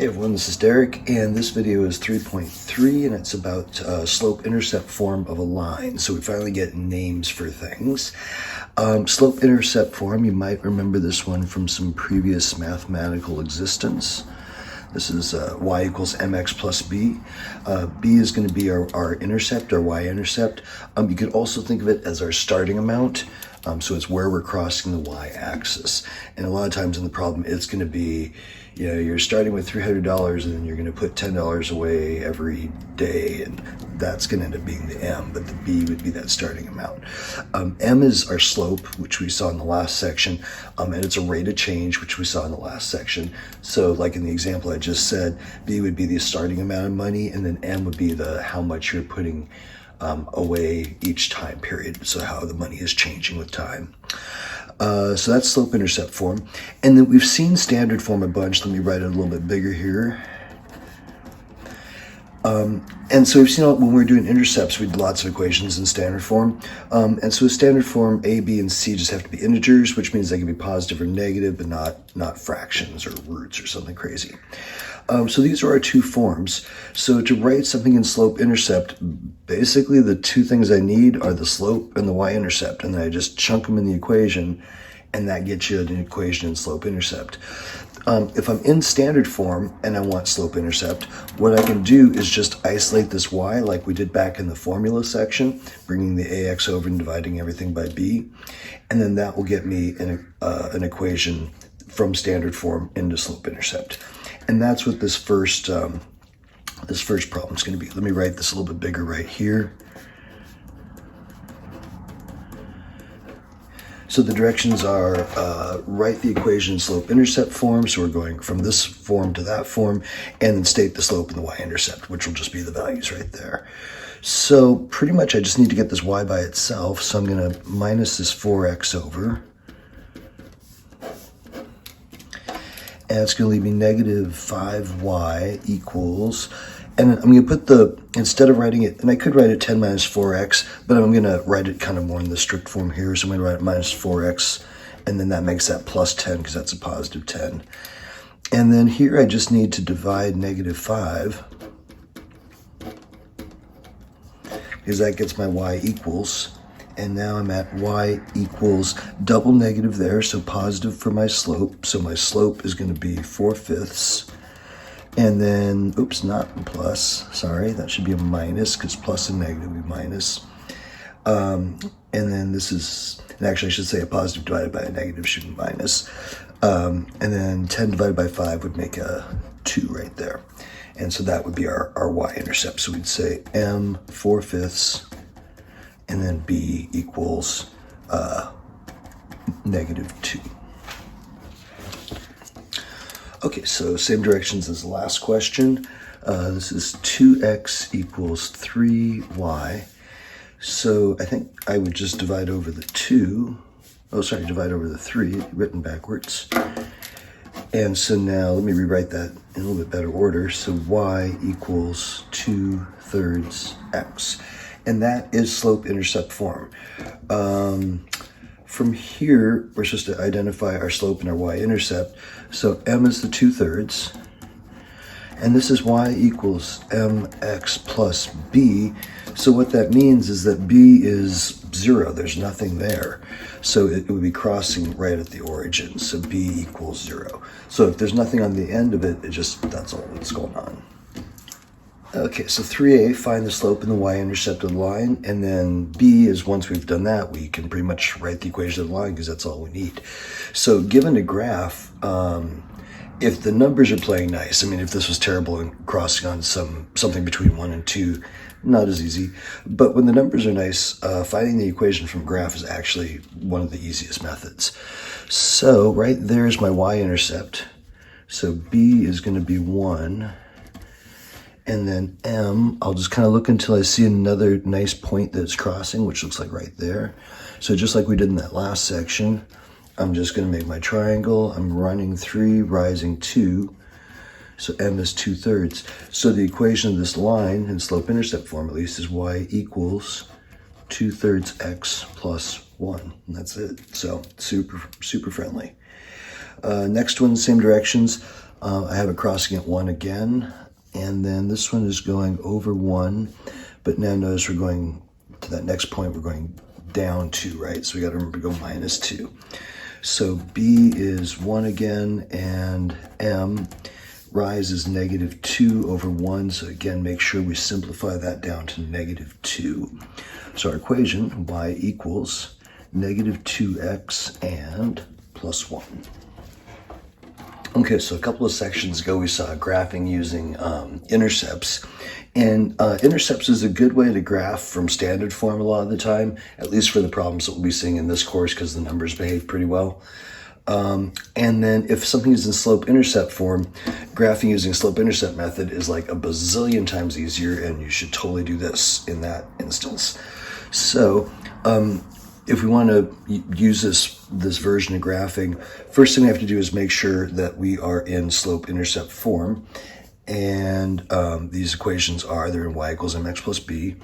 Hey everyone, this is Derek, and this video is 3.3, and it's about slope-intercept form of a line. So we finally get names for things. Slope-intercept form, you might remember this one from some previous mathematical existence. This is y equals mx plus b. B is going to be our intercept, our y-intercept. You could also think of it as our starting amount. So it's where we're crossing the y-axis. And a lot of times in the problem, it's going to be, you know, you're starting with $300 and then you're going to put $10 away every day, and that's going to end up being the M, but the B would be that starting amount. M is our slope, which we saw in the last section, and it's a rate of change, which we saw in the last section. So like in the example I just said, B would be the starting amount of money, and then M would be the how much you're putting away each time period, so how the money is changing with time. So that's slope-intercept form. And then we've seen standard form a bunch. Let me write it a little bit bigger here. And so we've seen when we're doing intercepts, we did lots of equations in standard form. And so with standard form, A, B, and C just have to be integers, which means they can be positive or negative, but not fractions or roots or something crazy. So these are our two forms. So to write something in slope-intercept, basically the two things I need are the slope and the y-intercept, and then I just chunk them in the equation, and that gets you an equation in slope-intercept. If I'm in standard form and I want slope-intercept, what I can do is just isolate this y like we did back in the formula section, bringing the ax over and dividing everything by b, and then that will get me an equation from standard form into slope-intercept. And that's what this first problem is going to be. Let me write this a little bit bigger right here. So the directions are write the equation in slope-intercept form, so we're going from this form to that form, and then state the slope and the y-intercept, which will just be the values right there. So pretty much I just need to get this y by itself, so I'm going to minus this 4x over. And it's going to leave me negative 5y equals, and I'm going to put instead of writing it, and I could write it 10 minus 4x, but I'm going to write it kind of more in the strict form here. So I'm going to write it minus 4x, and then that makes that plus 10 because that's a positive 10. And then here I just need to divide negative 5, because that gets my y equals. And now I'm at y equals double negative there, so positive for my slope. So my slope is going to be 4/5. And then, oops, not a plus. Sorry, that should be a minus, because plus and negative would be minus. And then this is, and actually I should say a positive divided by a negative should be minus. And then 10 divided by 5 would make a 2 right there. And so that would be our y-intercept. So we'd say m 4/5. And then b equals negative 2. Okay, so same directions as the last question. This is 2x equals 3y. So I think I would just divide over the 2. Oh, sorry, divide over the 3, written backwards. And so now let me rewrite that in a little bit better order. So y equals 2/3 x. And that is slope-intercept form. From here, we're supposed to identify our slope and our y-intercept. So m is the 2/3. And this is y equals mx plus b. So what that means is that b is 0. There's nothing there. So it would be crossing right at the origin. So b equals 0. So if there's nothing on the end of it, that's all that's going on. Okay, so 3a, find the slope and the y-intercept of the line, and then b is, once we've done that, we can pretty much write the equation of the line because that's all we need. So given a graph, if the numbers are playing nice, I mean, if this was terrible and crossing on something between 1 and 2, not as easy. But when the numbers are nice, finding the equation from graph is actually one of the easiest methods. So right there is my y-intercept. So b is going to be 1. And then m, I'll just kind of look until I see another nice point that's crossing, which looks like right there. So just like we did in that last section, I'm just going to make my triangle. I'm running 3, rising 2. So m is 2/3. So the equation of this line, in slope-intercept form at least, is y equals 2/3 x plus 1. And that's it. So super, super friendly. Next one, same directions. I have it crossing at 1 again, and then this one is going over 1, but now notice we're going to that next point, we're going down 2, right? So we got to remember to go minus 2. So B is 1 again, and M, rise is negative 2 over 1. So again, make sure we simplify that down to negative 2. So our equation, y equals negative 2x and plus 1. Okay, so a couple of sections ago we saw graphing using intercepts. And intercepts is a good way to graph from standard form a lot of the time, at least for the problems that we'll be seeing in this course because the numbers behave pretty well. And then if something is in slope-intercept form, graphing using slope-intercept method is like a bazillion times easier, and you should totally do this in that instance. So if we want to use this version of graphing, first thing we have to do is make sure that we are in slope-intercept form. And these equations are, they're in y equals mx plus b.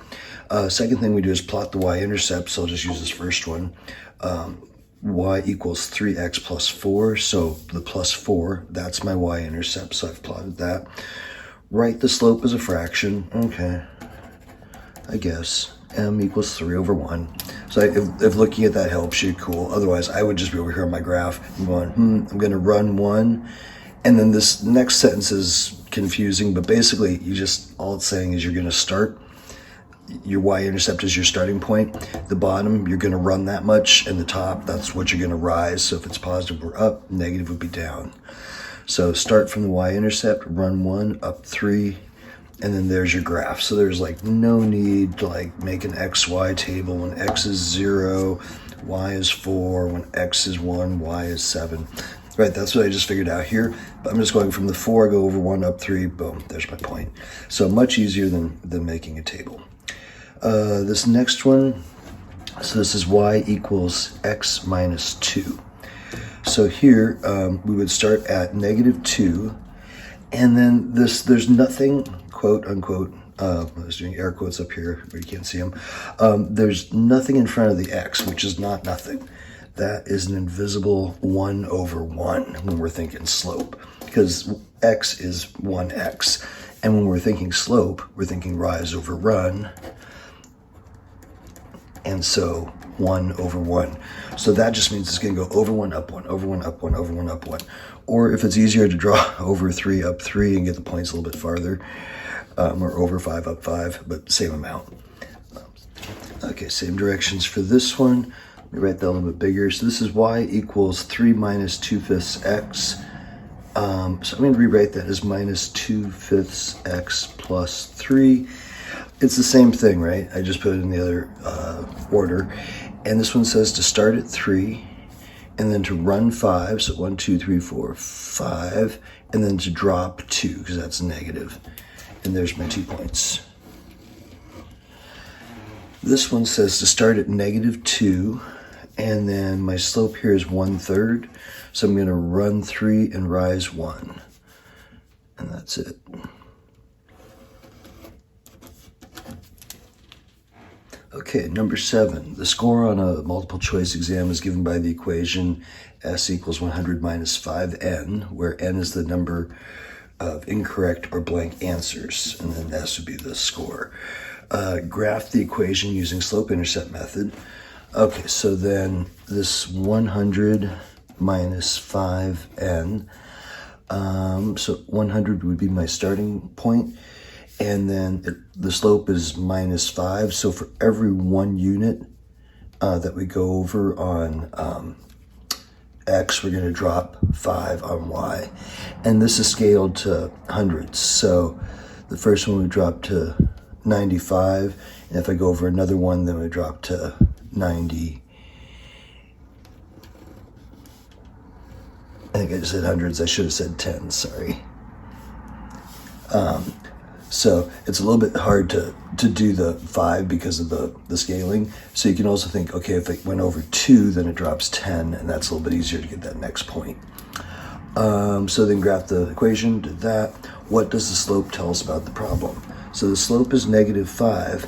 Second thing we do is plot the y-intercept, so I'll just use this first one. Y equals 3x plus 4, so the plus 4, that's my y-intercept, so I've plotted that. Write the slope as a fraction, okay, I guess. M equals 3 over 1. So if looking at that helps you, cool. Otherwise, I would just be over here on my graph and going, I'm going to run 1. And then this next sentence is confusing, but basically, all it's saying is you're going to start. Your y-intercept is your starting point. The bottom, you're going to run that much, and the top, that's what you're going to rise. So if it's positive, we're up, negative would be down. So start from the y-intercept, run 1, up 3, and then there's your graph. So there's like no need to like make an XY table when X is 0, Y is 4, when X is 1, Y is 7. Right, that's what I just figured out here. But I'm just going from the 4, go over 1, up 3, boom, there's my point. So much easier than making a table. This next one, so this is y equals x minus 2. So here we would start at negative 2, and then there's nothing, quote unquote, I was doing air quotes up here, but you can't see them. There's nothing in front of the x, which is not nothing. That is an invisible 1 over 1 when we're thinking slope, because x is 1x. And when we're thinking slope, we're thinking rise over run. And so 1 over 1. So that just means it's going to go over 1, up 1, over 1, up 1, over 1, up 1. Or if it's easier to draw over 3, up 3 and get the points a little bit farther, or over 5, up 5, but same amount. Okay, same directions for this one. Let me write that a little bit bigger. So this is y equals 3 minus 2/5 x. So I'm going to rewrite that as minus 2/5 x plus 3. It's the same thing, right? I just put it in the other order. And this one says to start at 3, and then to run 5, so 1, 2, 3, 4, 5, and then to drop 2, because that's negative. And there's my 2 points. This one says to start at negative 2, and then my slope here is 1/3, so I'm going to run 3 and rise 1. And that's it. Okay, number 7. The score on a multiple choice exam is given by the equation s equals 100 minus 5n, where n is the number of incorrect or blank answers, and then s would be the score. Graph the equation using slope-intercept method. Okay, so then this 100 minus 5n, so 100 would be my starting point. And then the slope is minus 5. So for every 1 unit that we go over on x, we're going to drop 5 on y. And this is scaled to hundreds. So the first one would drop to 95. And if I go over another one, then we drop to 90. I think I just said hundreds. I should have said 10, sorry. So it's a little bit hard to do the 5 because of the scaling. So you can also think, okay, if it went over 2, then it drops 10, and that's a little bit easier to get that next point. So then graph the equation, did that. What does the slope tell us about the problem? So the slope is negative 5.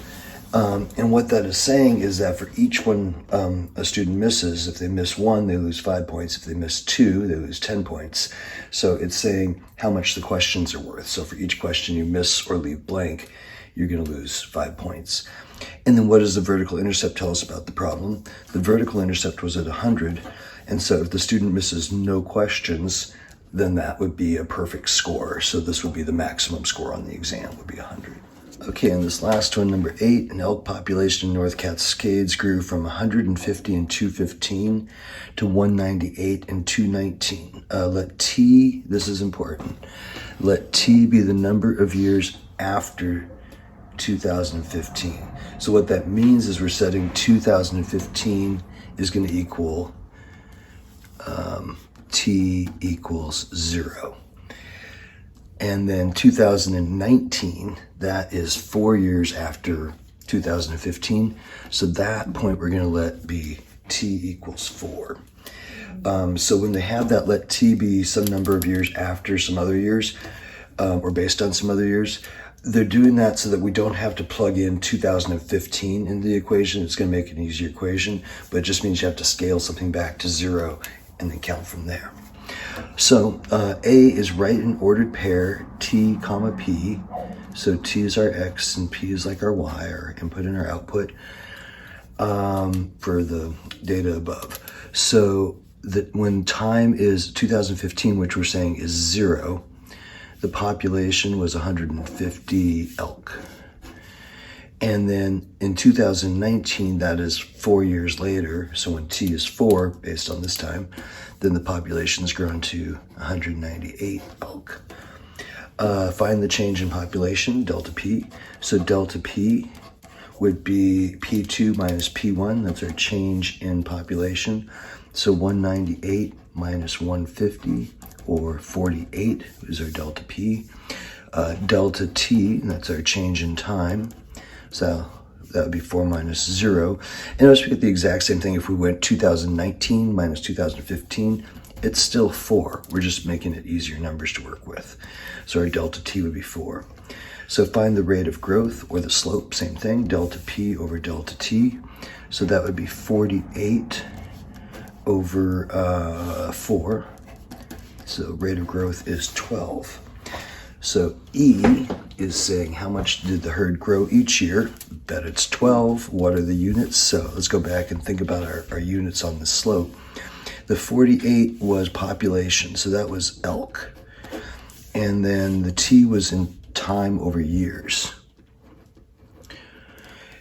And what that is saying is that for each one a student misses, if they miss one, they lose 5 points. If they miss two, they lose 10 points. So it's saying how much the questions are worth. So for each question you miss or leave blank, you're going to lose 5 points. And then what does the vertical intercept tell us about the problem? The vertical intercept was at 100. And so if the student misses no questions, then that would be a perfect score. So this would be the maximum score on the exam, would be 100. Okay, and this last one, number 8, an elk population in North Cascades grew from 150 in 215 to 198 in 219. Let T, this is important, let T be the number of years after 2015. So what that means is we're setting 2015 is going to equal T equals 0. And then 2019, that is 4 years after 2015. So that point we're going to let be T equals 4. So when they have that let T be some number of years after some other years, or based on some other years, they're doing that so that we don't have to plug in 2015 into the equation. It's going to make an easier equation, but it just means you have to scale something back to 0 and then count from there. So A is write an ordered pair, T comma P. So T is our X and P is like our Y, our input and our output for the data above. So that when time is 2015, which we're saying is 0, the population was 150 elk. And then in 2019, that is 4 years later, so when T is 4, based on this time, then the population has grown to 198 elk. Find the change in population, delta P. So delta P would be P2 minus P1, that's our change in population. So 198 minus 150, or 48, is our delta P. Delta T, that's our change in time. So that would be 4 minus 0. And notice we get the exact same thing if we went 2019 minus 2015. It's still 4. We're just making it easier numbers to work with. So our delta T would be 4. So find the rate of growth, or the slope, same thing, delta P over delta T. So that would be 48 over 4. So rate of growth is 12. So E is saying how much did the herd grow each year? Bet it's 12. What are the units? So let's go back and think about our units on the slope. The 48 was population, so that was elk. And then the T was in time over years.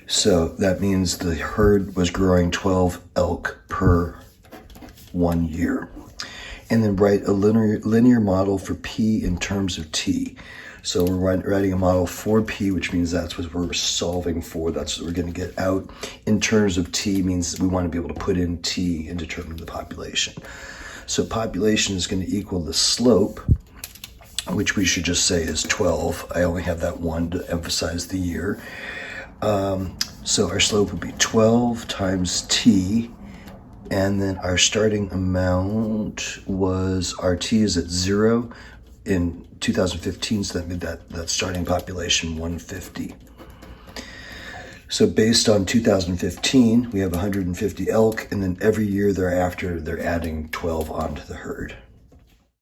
So that means the herd was growing 12 elk per 1 year. And then write a linear model for P in terms of T. So we're writing a model for P, which means that's what we're solving for. That's what we're going to get out. In terms of T means we want to be able to put in T and determine the population. So population is going to equal the slope, which we should just say is 12. I only have that 1 to emphasize the year. So our slope would be 12 times T. And then our starting amount was, our T is at 0 in 2015, so that made that starting population 150. So based on 2015, we have 150 elk, and then every year thereafter, they're adding 12 onto the herd.